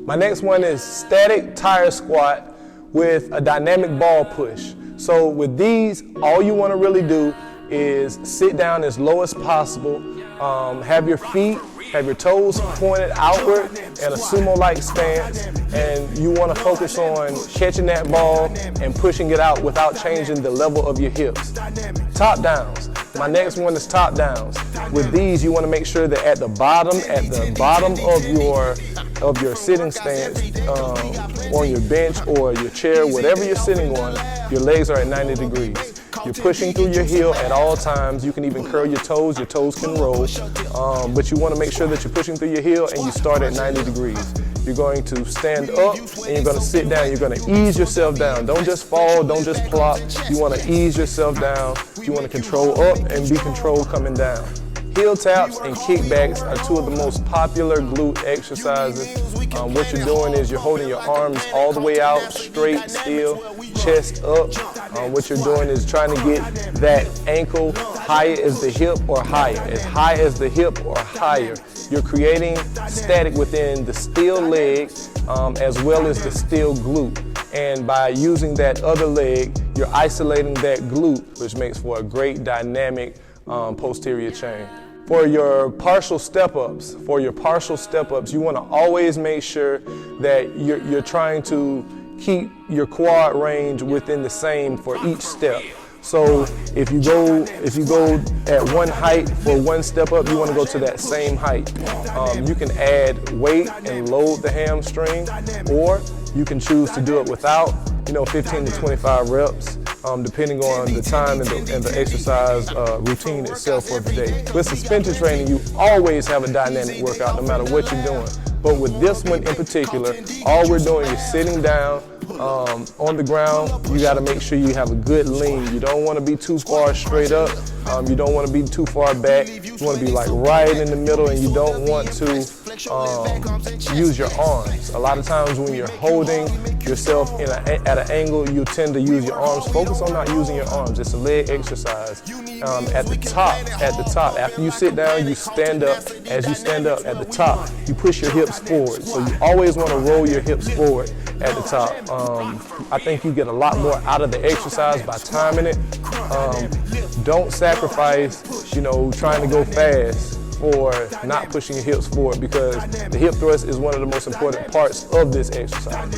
My next one is static tire squat with a dynamic ball push. So with these, all you want to really do is sit down as low as possible, have your toes pointed outward in a sumo-like stance, and you want to focus on catching that ball and pushing it out without changing the level of your hips. Top downs. My next one is top downs. With these, you want to make sure that at the bottom of your sitting stance, on your bench or your chair, whatever you're sitting on, your legs are at 90 degrees. You're pushing through your heel at all times. You can even curl your toes can roll, but you want to make sure that you're pushing through your heel and you start at 90 degrees. You're going to stand up and you're going to sit down. You're going to ease yourself down. Don't just fall, don't just plop. You want to ease yourself down. You want to control up and be controlled coming down. Heel taps and kickbacks are two of the most popular glute exercises. What you're doing is you're holding your arms all the way out, straight, still, chest up. What you're doing is trying to get that ankle higher as the hip or higher, as high as the hip or higher. You're creating static within the still leg as well as the still glute. And by using that other leg, you're isolating that glute, which makes for a great dynamic posterior chain. For your partial step-ups, you want to always make sure that you're trying to keep your quad range within the same for each step. So if you go at one height for one step up, you want to go to that same height. You can add weight and load the hamstring, or you can choose to do it without, 15 to 25 reps. Depending on the time and the exercise routine itself for the day. With suspension training, you always have a dynamic workout no matter what you're doing. But with this one in particular, all we're doing is sitting down on the ground. You got to make sure you have a good lean. You don't want to be too far straight up. You don't want to be too far back. You want to be like right in the middle, and you don't want to use your arms. A lot of times when you're holding yourself at an angle, you tend to use your arms. Focus on not using your arms. It's a leg exercise. At the top, after you sit down, you stand up. As you stand up at the top, you push your hips forward. So you always want to roll your hips forward at the top. I think you get a lot more out of the exercise by timing it. Don't sacrifice, trying to go fast for not pushing your hips forward, because the hip thrust is one of the most important parts of this exercise.